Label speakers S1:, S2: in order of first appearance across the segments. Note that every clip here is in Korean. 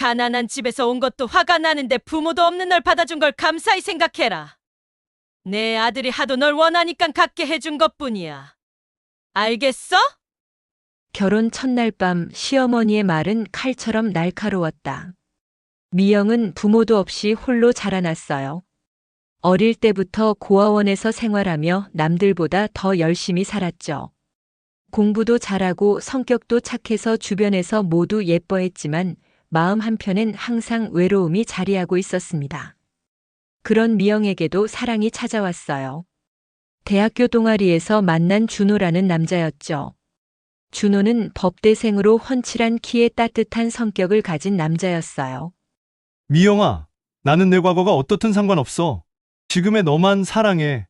S1: 가난한 집에서 온 것도 화가 나는데 부모도 없는 널 받아준 걸 감사히 생각해라. 내 아들이 하도 널 원하니까 갖게 해준 것뿐이야. 알겠어?
S2: 결혼 첫날 밤 시어머니의 말은 칼처럼 날카로웠다. 미영은 부모도 없이 홀로 자라났어요. 어릴 때부터 고아원에서 생활하며 남들보다 더 열심히 살았죠. 공부도 잘하고 성격도 착해서 주변에서 모두 예뻐했지만 마음 한편엔 항상 외로움이 자리하고 있었습니다. 그런 미영에게도 사랑이 찾아왔어요. 대학교 동아리에서 만난 준호라는 남자였죠. 준호는 법대생으로 훤칠한 키에 따뜻한 성격을 가진 남자였어요.
S3: 미영아, 나는 내 과거가 어떻든 상관없어. 지금의 너만 사랑해.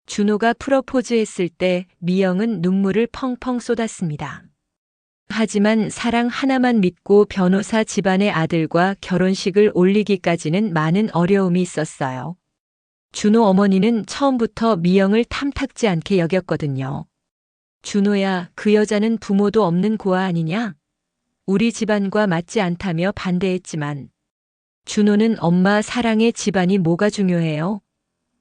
S2: 준호가 프러포즈했을 때 미영은 눈물을 펑펑 쏟았습니다. 하지만 사랑 하나만 믿고 변호사 집안의 아들과 결혼식을 올리기까지는 많은 어려움이 있었어요. 준호 어머니는 처음부터 미영을 탐탁지 않게 여겼거든요. 준호야, 그 여자는 부모도 없는 고아 아니냐? 우리 집안과 맞지 않다며 반대했지만 준호는 엄마 사랑의 집안이 뭐가 중요해요?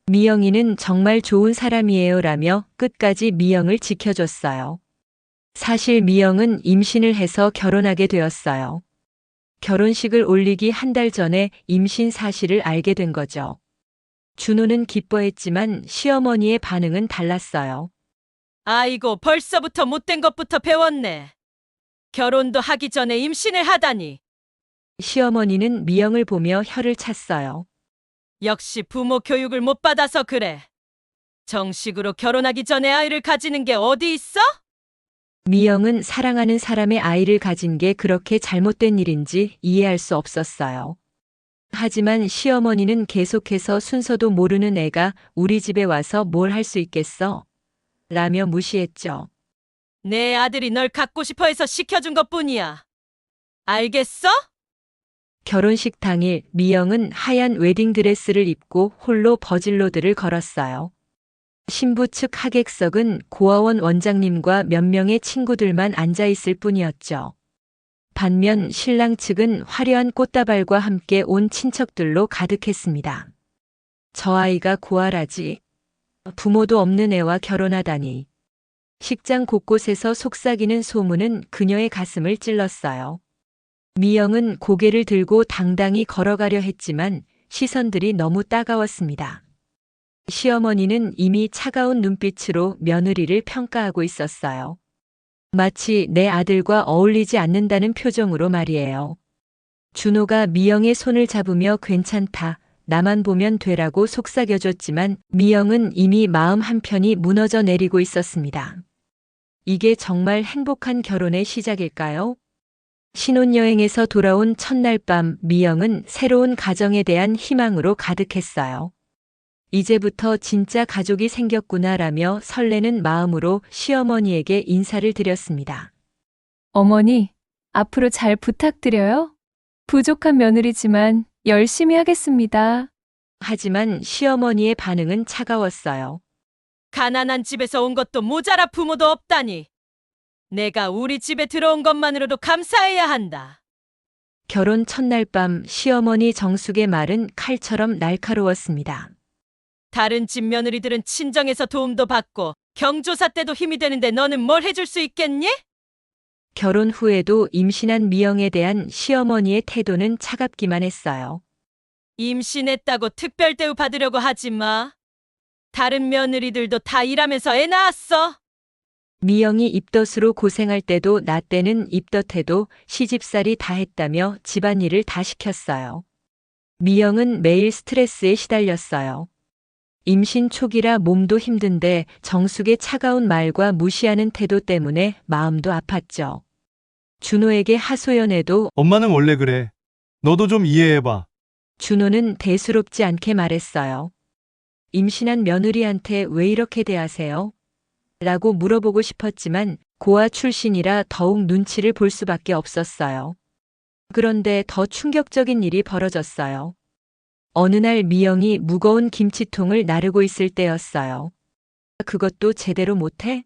S2: 미영이는 정말 좋은 사람이에요 라며 끝까지 미영을 지켜줬어요. 사실 미영은 임신을 해서 결혼하게 되었어요. 결혼식을 올리기 한 달 전에 임신 사실을 알게 된 거죠. 준호는 기뻐했지만 시어머니의 반응은 달랐어요.
S1: 아이고, 벌써부터 못된 것부터 배웠네. 결혼도 하기 전에 임신을 하다니.
S2: 시어머니는 미영을 보며 혀를 찼어요.
S1: 역시 부모 교육을 못 받아서 그래. 정식으로 결혼하기 전에 아이를 가지는 게 어디 있어?
S2: 미영은 사랑하는 사람의 아이를 가진 게 그렇게 잘못된 일인지 이해할 수 없었어요. 하지만 시어머니는 계속해서 순서도 모르는 애가 우리 집에 와서 뭘 할 수 있겠어? 라며 무시했죠.
S1: 내 아들이 널 갖고 싶어 해서 시켜준 것뿐이야. 알겠어?
S2: 결혼식 당일 미영은 하얀 웨딩드레스를 입고 홀로 버질로드를 걸었어요. 신부 측 하객석은 고아원 원장님과 몇 명의 친구들만 앉아 있을 뿐이었죠. 반면 신랑 측은 화려한 꽃다발과 함께 온 친척들로 가득했습니다. 저 아이가 고아라지. 부모도 없는 애와 결혼하다니. 식장 곳곳에서 속삭이는 소문은 그녀의 가슴을 찔렀어요. 미영은 고개를 들고 당당히 걸어가려 했지만 시선들이 너무 따가웠습니다. 시어머니는 이미 차가운 눈빛으로 며느리를 평가하고 있었어요. 마치 내 아들과 어울리지 않는다는 표정으로 말이에요. 준호가 미영의 손을 잡으며 괜찮다, 나만 보면 되라고 속삭여줬지만 미영은 이미 마음 한편이 무너져 내리고 있었습니다. 이게 정말 행복한 결혼의 시작일까요? 신혼여행에서 돌아온 첫날 밤 미영은 새로운 가정에 대한 희망으로 가득했어요. 이제부터 진짜 가족이 생겼구나라며 설레는 마음으로 시어머니에게 인사를 드렸습니다.
S4: 어머니, 앞으로 잘 부탁드려요. 부족한 며느리지만 열심히 하겠습니다.
S2: 하지만 시어머니의 반응은 차가웠어요.
S1: 가난한 집에서 온 것도 모자라 부모도 없다니. 내가 우리 집에 들어온 것만으로도 감사해야 한다.
S2: 결혼 첫날 밤 시어머니 정숙의 말은 칼처럼 날카로웠습니다.
S1: 다른 집 며느리들은 친정에서 도움도 받고 경조사 때도 힘이 되는데 너는 뭘 해줄 수 있겠니?
S2: 결혼 후에도 임신한 미영에 대한 시어머니의 태도는 차갑기만 했어요.
S1: 임신했다고 특별 대우 받으려고 하지 마. 다른 며느리들도 다 일하면서 애 낳았어.
S2: 미영이 입덧으로 고생할 때도 나 때는 입덧해도 시집살이 다 했다며 집안일을 다 시켰어요. 미영은 매일 스트레스에 시달렸어요. 임신 초기라 몸도 힘든데 정숙의 차가운 말과 무시하는 태도 때문에 마음도 아팠죠. 준호에게 하소연해도
S3: 엄마는 원래 그래. 너도 좀 이해해봐.
S2: 준호는 대수롭지 않게 말했어요. 임신한 며느리한테 왜 이렇게 대하세요? 라고 물어보고 싶었지만 고아 출신이라 더욱 눈치를 볼 수밖에 없었어요. 그런데 더 충격적인 일이 벌어졌어요. 어느 날 미영이 무거운 김치통을 나르고 있을 때였어요. 그것도 제대로 못해?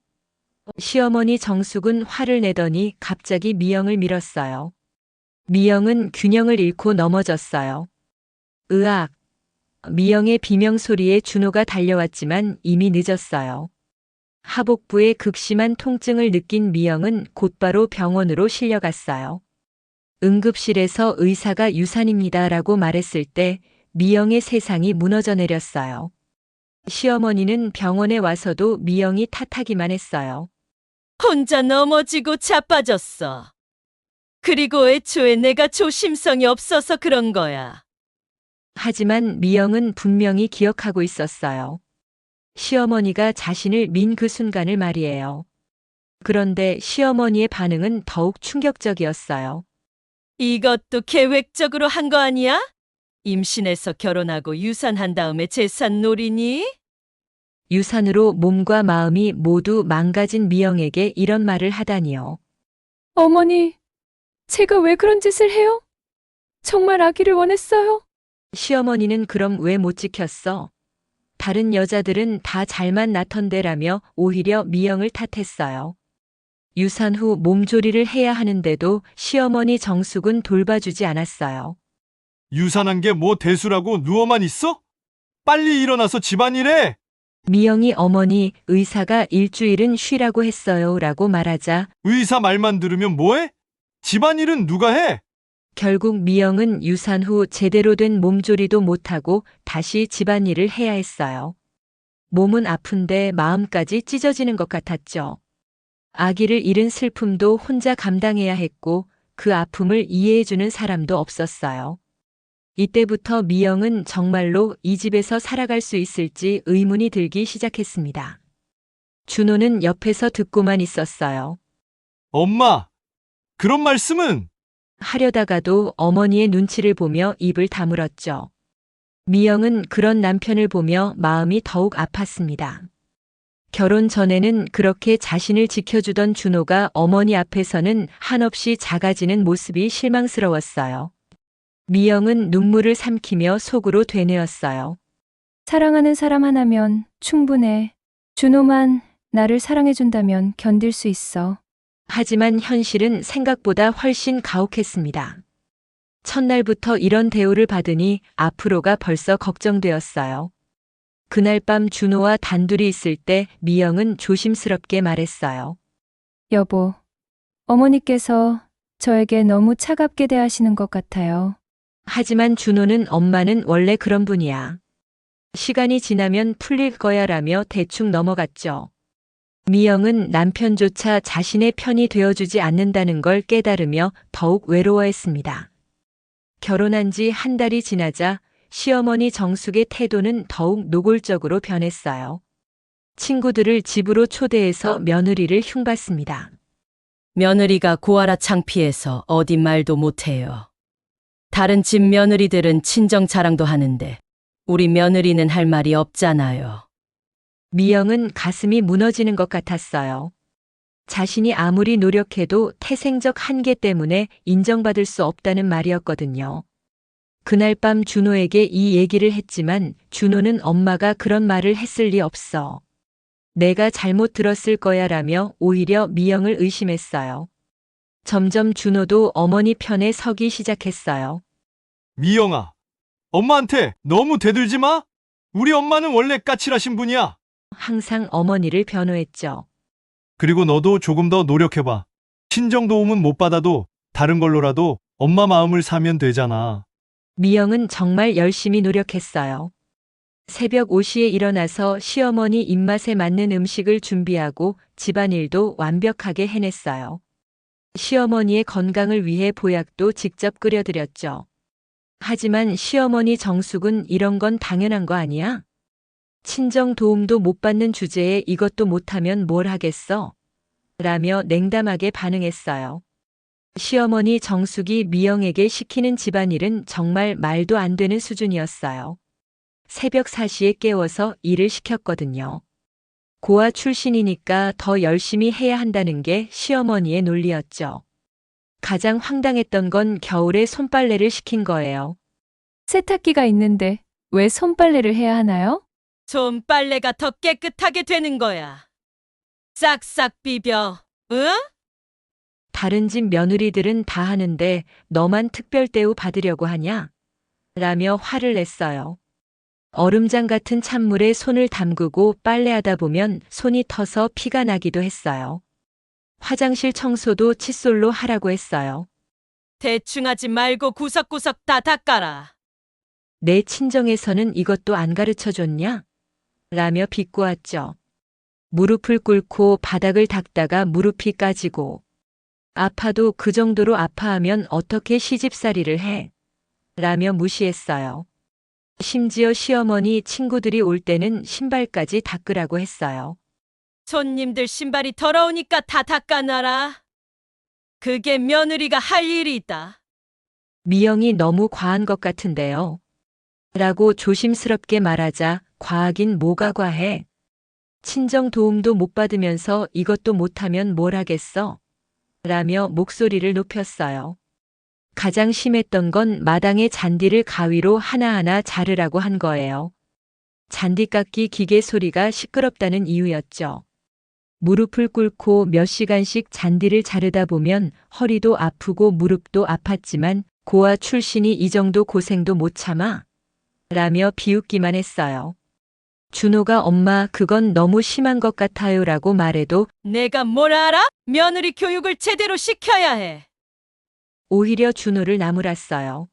S2: 시어머니 정숙은 화를 내더니 갑자기 미영을 밀었어요. 미영은 균형을 잃고 넘어졌어요. 으악! 미영의 비명 소리에 준호가 달려왔지만 이미 늦었어요. 하복부에 극심한 통증을 느낀 미영은 곧바로 병원으로 실려갔어요. 응급실에서 의사가 유산입니다라고 말했을 때 미영의 세상이 무너져 내렸어요. 시어머니는 병원에 와서도 미영이 탓하기만 했어요.
S1: 혼자 넘어지고 자빠졌어. 그리고 애초에 내가 조심성이 없어서 그런 거야.
S2: 하지만 미영은 분명히 기억하고 있었어요. 시어머니가 자신을 민 그 순간을 말이에요. 그런데 시어머니의 반응은 더욱 충격적이었어요.
S1: 이것도 계획적으로 한 거 아니야? 임신해서 결혼하고 유산한 다음에 재산 노리니?
S2: 유산으로 몸과 마음이 모두 망가진 미영에게 이런 말을 하다니요.
S4: 어머니, 제가 왜 그런 짓을 해요? 정말 아기를 원했어요.
S2: 시어머니는 그럼 왜 못 지켰어? 다른 여자들은 다 잘만 낳던데라며 오히려 미영을 탓했어요. 유산 후 몸조리를 해야 하는데도 시어머니 정숙은 돌봐주지 않았어요.
S3: 유산한 게 뭐 대수라고 누워만 있어? 빨리 일어나서 집안일해!
S2: 미영이 어머니 의사가 일주일은 쉬라고 했어요 라고 말하자
S3: 의사 말만 들으면 뭐해? 집안일은 누가 해?
S2: 결국 미영은 유산 후 제대로 된 몸조리도 못하고 다시 집안일을 해야 했어요. 몸은 아픈데 마음까지 찢어지는 것 같았죠. 아기를 잃은 슬픔도 혼자 감당해야 했고 그 아픔을 이해해주는 사람도 없었어요. 이때부터 미영은 정말로 이 집에서 살아갈 수 있을지 의문이 들기 시작했습니다. 준호는 옆에서 듣고만 있었어요.
S3: 엄마, 그런 말씀은!
S2: 하려다가도 어머니의 눈치를 보며 입을 다물었죠. 미영은 그런 남편을 보며 마음이 더욱 아팠습니다. 결혼 전에는 그렇게 자신을 지켜주던 준호가 어머니 앞에서는 한없이 작아지는 모습이 실망스러웠어요. 미영은 눈물을 삼키며 속으로 되뇌었어요.
S4: 사랑하는 사람 하나면 충분해. 준호만 나를 사랑해준다면 견딜 수 있어.
S2: 하지만 현실은 생각보다 훨씬 가혹했습니다. 첫날부터 이런 대우를 받으니 앞으로가 벌써 걱정되었어요. 그날 밤 준호와 단둘이 있을 때 미영은 조심스럽게 말했어요.
S4: 여보, 어머니께서 저에게 너무 차갑게 대하시는 것 같아요.
S2: 하지만 준호는 엄마는 원래 그런 분이야. 시간이 지나면 풀릴 거야 라며 대충 넘어갔죠. 미영은 남편조차 자신의 편이 되어주지 않는다는 걸 깨달으며 더욱 외로워했습니다. 결혼한 지 한 달이 지나자 시어머니 정숙의 태도는 더욱 노골적으로 변했어요. 친구들을 집으로 초대해서 며느리를 흉봤습니다.
S1: 며느리가 고아라 창피해서 어디 말도 못해요. 다른 집 며느리들은 친정 자랑도 하는데 우리 며느리는 할 말이 없잖아요.
S2: 미영은 가슴이 무너지는 것 같았어요. 자신이 아무리 노력해도 태생적 한계 때문에 인정받을 수 없다는 말이었거든요. 그날 밤 준호에게 이 얘기를 했지만 준호는 엄마가 그런 말을 했을 리 없어. 내가 잘못 들었을 거야 라며 오히려 미영을 의심했어요. 점점 준호도 어머니 편에 서기 시작했어요.
S3: 미영아, 엄마한테 너무 대들지 마! 우리 엄마는 원래 까칠하신 분이야!
S2: 항상 어머니를 변호했죠.
S3: 그리고 너도 조금 더 노력해봐. 친정 도움은 못 받아도 다른 걸로라도 엄마 마음을 사면 되잖아.
S2: 미영은 정말 열심히 노력했어요. 새벽 5시에 일어나서 시어머니 입맛에 맞는 음식을 준비하고 집안일도 완벽하게 해냈어요. 시어머니의 건강을 위해 보약도 직접 끓여드렸죠. 하지만 시어머니 정숙은 이런 건 당연한 거 아니야? 친정 도움도 못 받는 주제에 이것도 못하면 뭘 하겠어? 라며 냉담하게 반응했어요. 시어머니 정숙이 미영에게 시키는 집안일은 정말 말도 안 되는 수준이었어요. 새벽 4시에 깨워서 일을 시켰거든요. 고아 출신이니까 더 열심히 해야 한다는 게 시어머니의 논리였죠. 가장 황당했던 건 겨울에 손빨래를 시킨 거예요.
S4: 세탁기가 있는데 왜 손빨래를 해야 하나요?
S1: 손빨래가 더 깨끗하게 되는 거야. 싹싹 비벼, 응?
S2: 다른 집 며느리들은 다 하는데 너만 특별 대우 받으려고 하냐? 라며 화를 냈어요. 얼음장 같은 찬물에 손을 담그고 빨래하다 보면 손이 터서 피가 나기도 했어요. 화장실 청소도 칫솔로 하라고 했어요.
S1: 대충 하지 말고 구석구석 다 닦아라.
S2: 내 친정에서는 이것도 안 가르쳐 줬냐? 라며 비꼬았죠. 무릎을 꿇고 바닥을 닦다가 무릎이 까지고 아파도 그 정도로 아파하면 어떻게 시집살이를 해? 라며 무시했어요. 심지어 시어머니 친구들이 올 때는 신발까지 닦으라고 했어요.
S1: 손님들 신발이 더러우니까 다 닦아놔라. 그게 며느리가 할 일이다.
S2: 미영이 너무 과한 것 같은데요. 라고 조심스럽게 말하자 과하긴 뭐가 과해. 친정 도움도 못 받으면서 이것도 못하면 뭘 하겠어? 라며 목소리를 높였어요. 가장 심했던 건 마당의 잔디를 가위로 하나하나 자르라고 한 거예요. 잔디 깎기 기계 소리가 시끄럽다는 이유였죠. 무릎을 꿇고 몇 시간씩 잔디를 자르다 보면 허리도 아프고 무릎도 아팠지만 고아 출신이 이 정도 고생도 못 참아? 라며 비웃기만 했어요. 준호가 엄마 그건 너무 심한 것 같아요 라고 말해도
S1: 내가 뭘 알아? 며느리 교육을 제대로 시켜야 해.
S2: 오히려 준호를 나무랐어요.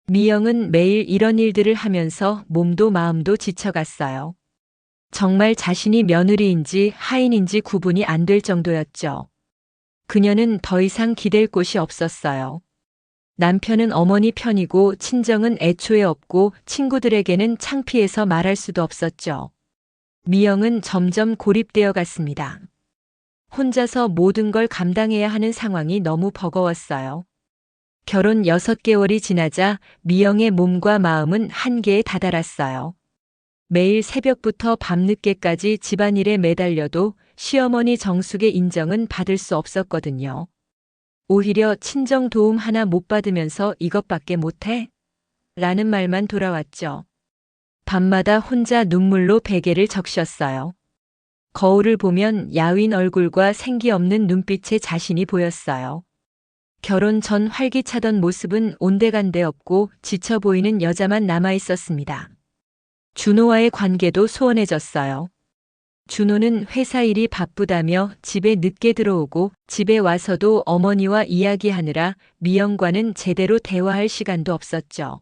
S2: 미영은 매일 이런 일들을 하면서 몸도 마음도 지쳐갔어요. 정말 자신이 며느리인지 하인인지 구분이 안 될 정도였죠. 그녀는 더 이상 기댈 곳이 없었어요. 남편은 어머니 편이고 친정은 애초에 없고 친구들에게는 창피해서 말할 수도 없었죠. 미영은 점점 고립되어 갔습니다. 혼자서 모든 걸 감당해야 하는 상황이 너무 버거웠어요. 결혼 6개월이 지나자 미영의 몸과 마음은 한계에 다다랐어요. 매일 새벽부터 밤늦게까지 집안일에 매달려도 시어머니 정숙의 인정은 받을 수 없었거든요. 오히려 친정 도움 하나 못 받으면서 이것밖에 못해? 라는 말만 돌아왔죠. 밤마다 혼자 눈물로 베개를 적셨어요. 거울을 보면 야윈 얼굴과 생기 없는 눈빛의 자신이 보였어요. 결혼 전 활기차던 모습은 온데간데 없고 지쳐 보이는 여자만 남아 있었습니다. 준호와의 관계도 소원해졌어요. 준호는 회사 일이 바쁘다며 집에 늦게 들어오고 집에 와서도 어머니와 이야기하느라 미영과는 제대로 대화할 시간도 없었죠.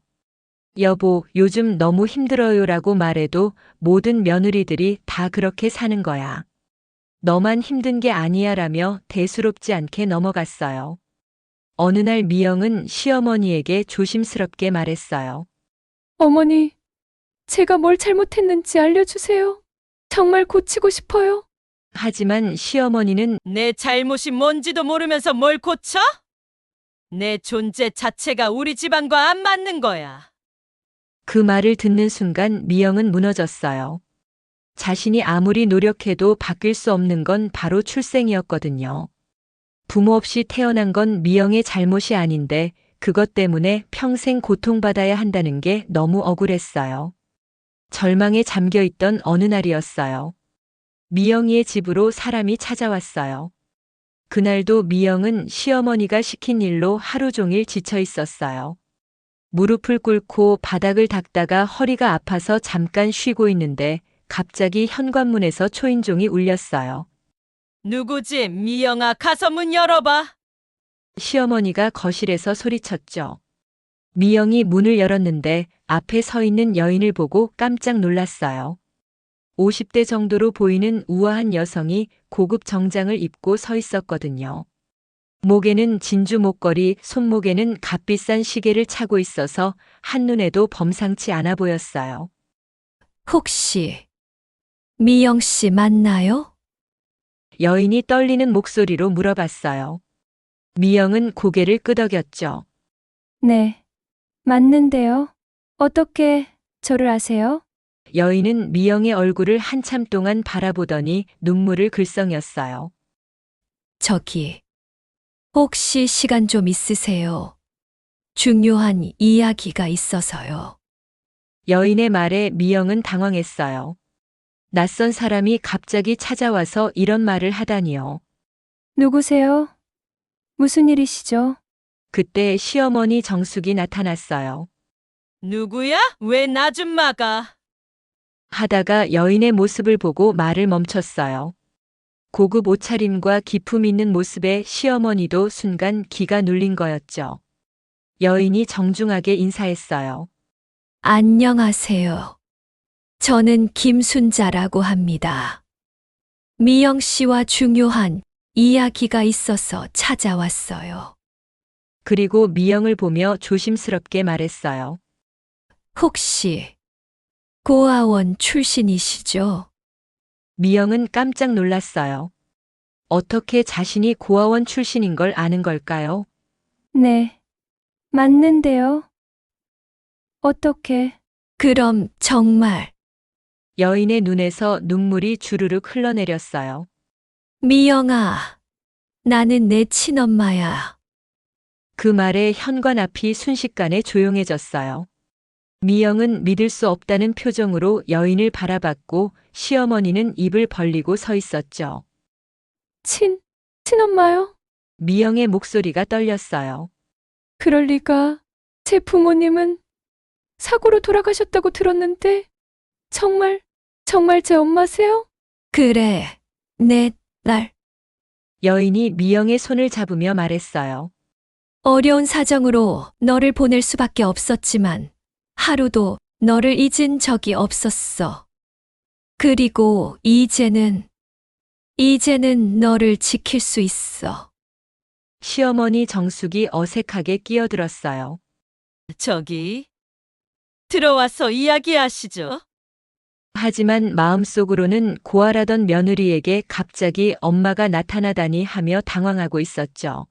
S2: 여보, 요즘 너무 힘들어요라고 말해도 모든 며느리들이 다 그렇게 사는 거야. 너만 힘든 게 아니야라며 대수롭지 않게 넘어갔어요. 어느 날 미영은 시어머니에게 조심스럽게 말했어요.
S4: 어머니, 제가 뭘 잘못했는지 알려주세요. 정말 고치고 싶어요.
S2: 하지만 시어머니는
S1: 내 잘못이 뭔지도 모르면서 뭘 고쳐? 내 존재 자체가 우리 집안과 안 맞는 거야.
S2: 그 말을 듣는 순간 미영은 무너졌어요. 자신이 아무리 노력해도 바뀔 수 없는 건 바로 출생이었거든요. 부모 없이 태어난 건 미영의 잘못이 아닌데 그것 때문에 평생 고통받아야 한다는 게 너무 억울했어요. 절망에 잠겨 있던 어느 날이었어요. 미영이의 집으로 사람이 찾아왔어요. 그날도 미영은 시어머니가 시킨 일로 하루 종일 지쳐 있었어요. 무릎을 꿇고 바닥을 닦다가 허리가 아파서 잠깐 쉬고 있는데 갑자기 현관문에서 초인종이 울렸어요.
S1: 누구지? 미영아, 가서 문 열어봐.
S2: 시어머니가 거실에서 소리쳤죠. 미영이 문을 열었는데 앞에 서 있는 여인을 보고 깜짝 놀랐어요. 50대 정도로 보이는 우아한 여성이 고급 정장을 입고 서 있었거든요. 목에는 진주 목걸이, 손목에는 값비싼 시계를 차고 있어서 한눈에도 범상치 않아 보였어요.
S5: 혹시 미영 씨 맞나요?
S2: 여인이 떨리는 목소리로 물어봤어요. 미영은 고개를 끄덕였죠.
S4: 네, 맞는데요. 어떻게 저를 아세요?
S2: 여인은 미영의 얼굴을 한참 동안 바라보더니 눈물을 글썽였어요.
S5: 저기, 혹시 시간 좀 있으세요? 중요한 이야기가 있어서요.
S2: 여인의 말에 미영은 당황했어요. 낯선 사람이 갑자기 찾아와서 이런 말을 하다니요.
S4: 누구세요? 무슨 일이시죠?
S2: 그때 시어머니 정숙이 나타났어요.
S1: 누구야? 왜 나 좀 막아?
S2: 하다가 여인의 모습을 보고 말을 멈췄어요. 고급 옷차림과 기품 있는 모습에 시어머니도 순간 기가 눌린 거였죠. 여인이 정중하게 인사했어요.
S5: 안녕하세요. 저는 김순자라고 합니다. 미영 씨와 중요한 이야기가 있어서 찾아왔어요.
S2: 그리고 미영을 보며 조심스럽게 말했어요.
S5: 혹시 고아원 출신이시죠?
S2: 미영은 깜짝 놀랐어요. 어떻게 자신이 고아원 출신인 걸 아는 걸까요?
S4: 네. 맞는데요. 어떻게?
S5: 그럼 정말
S2: 여인의 눈에서 눈물이 주르륵 흘러내렸어요.
S5: 미영아, 나는 내 친엄마야.
S2: 그 말에 현관 앞이 순식간에 조용해졌어요. 미영은 믿을 수 없다는 표정으로 여인을 바라봤고 시어머니는 입을 벌리고 서 있었죠.
S4: 친엄마요?
S2: 미영의 목소리가 떨렸어요.
S4: 그럴 리가. 제 부모님은 사고로 돌아가셨다고 들었는데, 정말 제 엄마세요?
S5: 그래, 내 딸.
S2: 여인이 미영의 손을 잡으며 말했어요.
S5: 어려운 사정으로 너를 보낼 수밖에 없었지만 하루도 너를 잊은 적이 없었어. 그리고 이제는 너를 지킬 수 있어.
S2: 시어머니 정숙이 어색하게 끼어들었어요.
S1: 저기, 들어와서 이야기하시죠.
S2: 하지만 마음속으로는 고아라던 며느리에게 갑자기 엄마가 나타나다니 하며 당황하고 있었죠.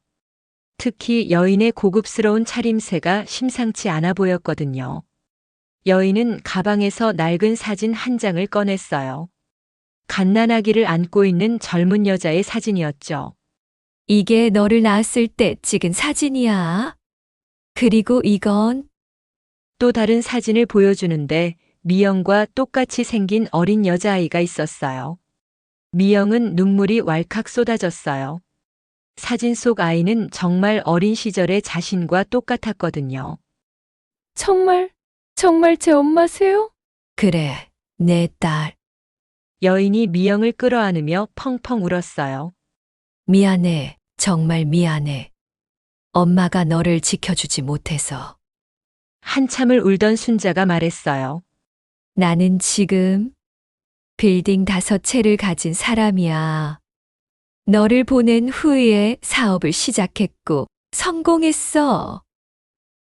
S2: 특히 여인의 고급스러운 차림새가 심상치 않아 보였거든요. 여인은 가방에서 낡은 사진 한 장을 꺼냈어요. 갓난아기를 안고 있는 젊은 여자의 사진이었죠.
S5: 이게 너를 낳았을 때 찍은 사진이야. 그리고 이건
S2: 또 다른 사진을 보여주는데 미영과 똑같이 생긴 어린 여자아이가 있었어요. 미영은 눈물이 왈칵 쏟아졌어요. 사진 속 아이는 정말 어린 시절의 자신과 똑같았거든요.
S4: 정말 제 엄마세요?
S5: 그래, 내 딸.
S2: 여인이 미영을 끌어안으며 펑펑 울었어요.
S5: 미안해, 정말 미안해. 엄마가 너를 지켜주지 못해서.
S2: 한참을 울던 순자가 말했어요.
S5: 나는 지금 빌딩 5채를 가진 사람이야. 너를 보낸 후에 사업을 시작했고 성공했어.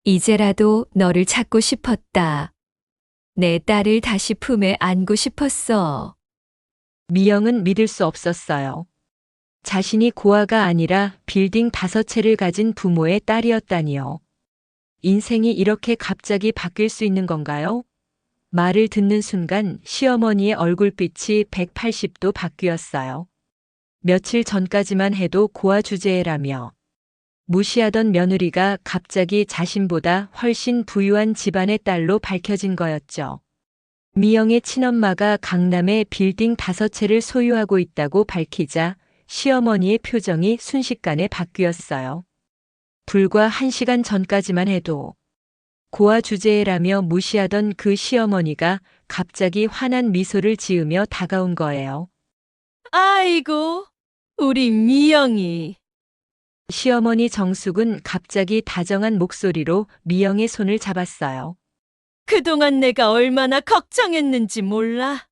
S5: 이제라도 너를 찾고 싶었다. 내 딸을 다시 품에 안고 싶었어.
S2: 미영은 믿을 수 없었어요. 자신이 고아가 아니라 빌딩 5채를 가진 부모의 딸이었다니요. 인생이 이렇게 갑자기 바뀔 수 있는 건가요? 말을 듣는 순간 시어머니의 얼굴빛이 180도 바뀌었어요. 며칠 전까지만 해도 고아 주제라며 무시하던 며느리가 갑자기 자신보다 훨씬 부유한 집안의 딸로 밝혀진 거였죠. 미영의 친엄마가 강남에 빌딩 5채를 소유하고 있다고 밝히자 시어머니의 표정이 순식간에 바뀌었어요. 불과 1시간 전까지만 해도 고아 주제라며 무시하던 그 시어머니가 갑자기 환한 미소를 지으며 다가온 거예요.
S1: 아이고, 우리 미영이.
S2: 시어머니 정숙은 갑자기 다정한 목소리로 미영의 손을 잡았어요.
S1: 그동안 내가 얼마나 걱정했는지 몰라.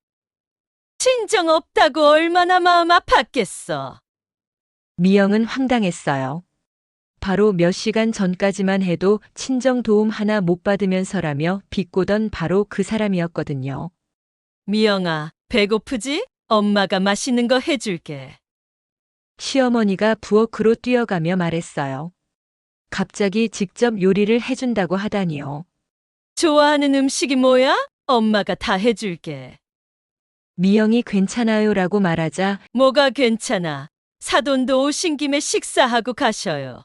S1: 친정 없다고 얼마나 마음 아팠겠어.
S2: 미영은 황당했어요. 바로 몇 시간 전까지만 해도 친정 도움 하나 못 받으면서라며 비꼬던 바로 그 사람이었거든요.
S1: 미영아, 배고프지? 엄마가 맛있는 거 해줄게.
S2: 시어머니가 부엌으로 뛰어가며 말했어요. 갑자기 직접 요리를 해준다고 하다니요.
S1: 좋아하는 음식이 뭐야? 엄마가 다 해줄게.
S2: 미영이 괜찮아요라고 말하자
S1: 뭐가 괜찮아. 사돈도 오신 김에 식사하고 가셔요.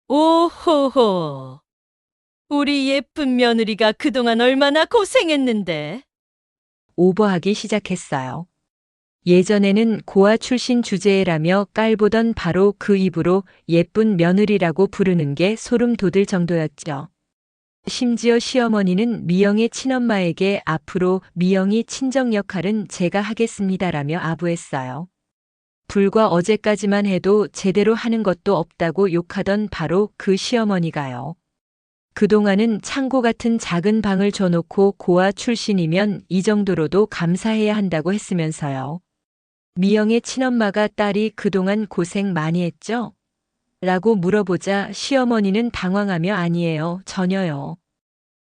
S1: 오호호. 우리 예쁜 며느리가 그동안 얼마나 고생했는데.
S2: 오버하기 시작했어요. 예전에는 고아 출신 주제라며 깔보던 바로 그 입으로 예쁜 며느리라고 부르는 게 소름 돋을 정도였죠. 심지어 시어머니는 미영의 친엄마에게 앞으로 미영이 친정 역할은 제가 하겠습니다라며 아부했어요. 불과 어제까지만 해도 제대로 하는 것도 없다고 욕하던 바로 그 시어머니가요. 그동안은 창고 같은 작은 방을 줘놓고 고아 출신이면 이 정도로도 감사해야 한다고 했으면서요. 미영의 친엄마가 딸이 그동안 고생 많이 했죠? 라고 물어보자 시어머니는 당황하며 아니에요, 전혀요.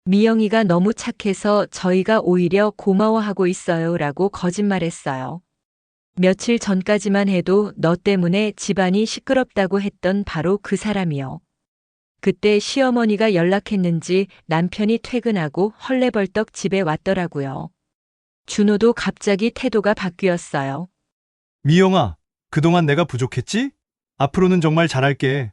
S2: 미영이가 너무 착해서 저희가 오히려 고마워하고 있어요 라고 거짓말했어요. 며칠 전까지만 해도 너 때문에 집안이 시끄럽다고 했던 바로 그 사람이요. 그때 시어머니가 연락했는지 남편이 퇴근하고 헐레벌떡 집에 왔더라고요. 준호도 갑자기 태도가 바뀌었어요.
S3: 미영아, 그동안 내가 부족했지? 앞으로는 정말 잘할게.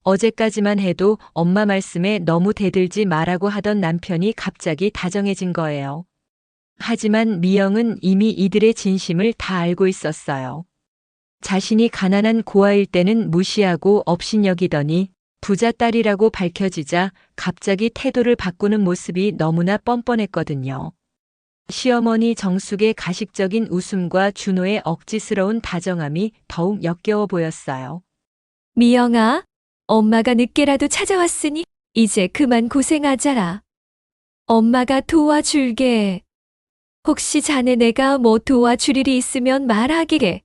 S2: 어제까지만 해도 엄마 말씀에 너무 대들지 말라고 하던 남편이 갑자기 다정해진 거예요. 하지만 미영은 이미 이들의 진심을 다 알고 있었어요. 자신이 가난한 고아일 때는 무시하고 업신여기더니 부자 딸이라고 밝혀지자 갑자기 태도를 바꾸는 모습이 너무나 뻔뻔했거든요. 시어머니 정숙의 가식적인 웃음과 준호의 억지스러운 다정함이 더욱 역겨워 보였어요.
S5: 미영아, 엄마가 늦게라도 찾아왔으니 이제 그만 고생하자라. 엄마가 도와줄게. 혹시 자네 내가 뭐 도와줄 일이 있으면 말하기래.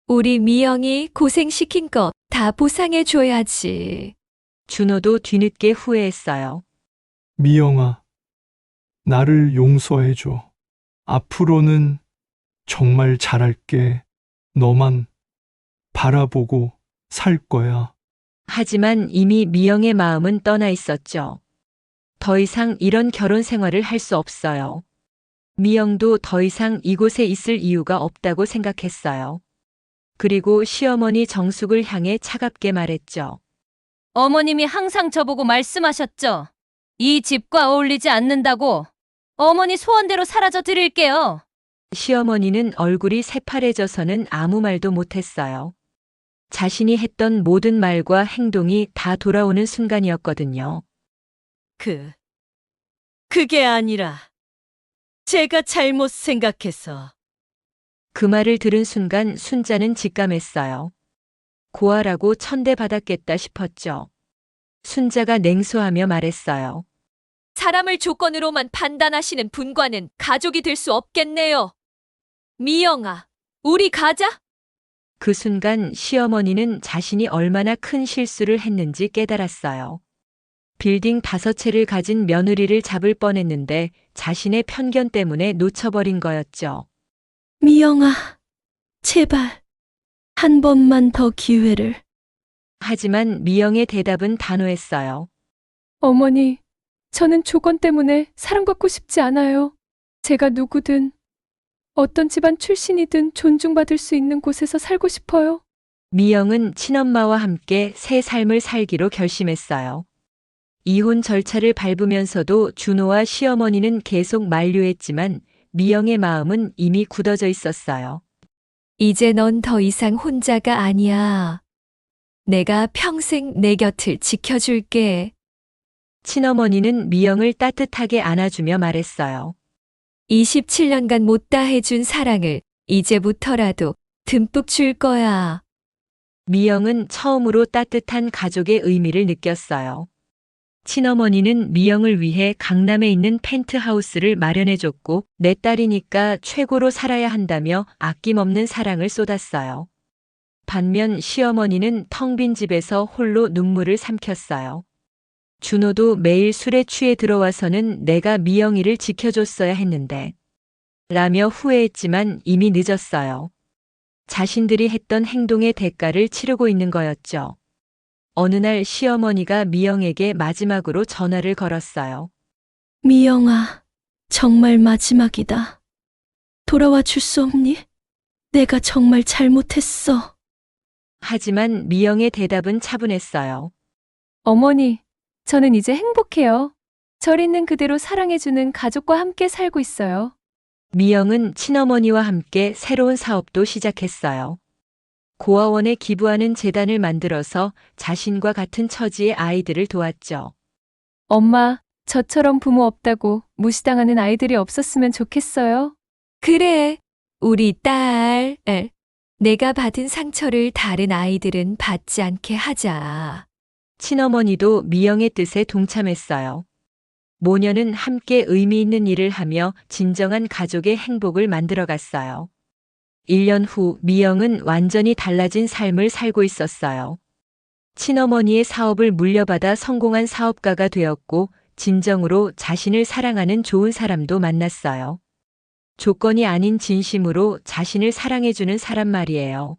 S5: 우리 미영이 고생시킨 거 다 보상해줘야지.
S2: 준호도 뒤늦게 후회했어요.
S3: 미영아, 나를 용서해줘. 앞으로는 정말 잘할게. 너만 바라보고 살 거야.
S2: 하지만 이미 미영의 마음은 떠나 있었죠. 더 이상 이런 결혼 생활을 할 수 없어요. 미영도 더 이상 이곳에 있을 이유가 없다고 생각했어요. 그리고 시어머니 정숙을 향해 차갑게 말했죠.
S1: 어머님이 항상 저보고 말씀하셨죠. 이 집과 어울리지 않는다고. 어머니 소원대로 사라져 드릴게요.
S2: 시어머니는 얼굴이 새파래져서는 아무 말도 못했어요. 자신이 했던 모든 말과 행동이 다 돌아오는 순간이었거든요.
S1: 그게 아니라 제가 잘못 생각해서.
S2: 그 말을 들은 순간 순자는 직감했어요. 고아라고 천대받았겠다 싶었죠. 순자가 냉소하며 말했어요.
S5: 사람을 조건으로만 판단하시는 분과는 가족이 될 수 없겠네요. 미영아, 우리 가자.
S2: 그 순간 시어머니는 자신이 얼마나 큰 실수를 했는지 깨달았어요. 빌딩 5채를 가진 며느리를 잡을 뻔했는데 자신의 편견 때문에 놓쳐버린 거였죠.
S1: 미영아, 제발 한 번만 더 기회를.
S2: 하지만 미영의 대답은 단호했어요.
S4: 어머니, 저는 조건 때문에 사랑받고 싶지 않아요. 제가 누구든 어떤 집안 출신이든 존중받을 수 있는 곳에서 살고 싶어요.
S2: 미영은 친엄마와 함께 새 삶을 살기로 결심했어요. 이혼 절차를 밟으면서도 준호와 시어머니는 계속 만류했지만 미영의 마음은 이미 굳어져 있었어요.
S5: 이제 넌 더 이상 혼자가 아니야. 내가 평생 내 곁을 지켜줄게.
S2: 친어머니는 미영을 따뜻하게 안아주며 말했어요.
S5: 27년간 못다 해준 사랑을 이제부터라도 듬뿍 줄 거야.
S2: 미영은 처음으로 따뜻한 가족의 의미를 느꼈어요. 친어머니는 미영을 위해 강남에 있는 펜트하우스를 마련해줬고 내 딸이니까 최고로 살아야 한다며 아낌없는 사랑을 쏟았어요. 반면 시어머니는 텅 빈 집에서 홀로 눈물을 삼켰어요. 준호도 매일 술에 취해 들어와서는 내가 미영이를 지켜줬어야 했는데 라며 후회했지만 이미 늦었어요. 자신들이 했던 행동의 대가를 치르고 있는 거였죠. 어느 날 시어머니가 미영에게 마지막으로 전화를 걸었어요.
S1: 미영아, 정말 마지막이다. 돌아와 줄 수 없니? 내가 정말 잘못했어.
S2: 하지만 미영의 대답은 차분했어요.
S4: 어머니, 저는 이제 행복해요. 절 있는 그대로 사랑해주는 가족과 함께 살고 있어요.
S2: 미영은 친어머니와 함께 새로운 사업도 시작했어요. 고아원에 기부하는 재단을 만들어서 자신과 같은 처지의 아이들을 도왔죠.
S4: 엄마, 저처럼 부모 없다고 무시당하는 아이들이 없었으면 좋겠어요.
S5: 그래, 우리 딸. 내가 받은 상처를 다른 아이들은 받지 않게 하자.
S2: 친어머니도 미영의 뜻에 동참했어요. 모녀는 함께 의미 있는 일을 하며 진정한 가족의 행복을 만들어갔어요. 1년 후 미영은 완전히 달라진 삶을 살고 있었어요. 친어머니의 사업을 물려받아 성공한 사업가가 되었고 진정으로 자신을 사랑하는 좋은 사람도 만났어요. 조건이 아닌 진심으로 자신을 사랑해주는 사람 말이에요.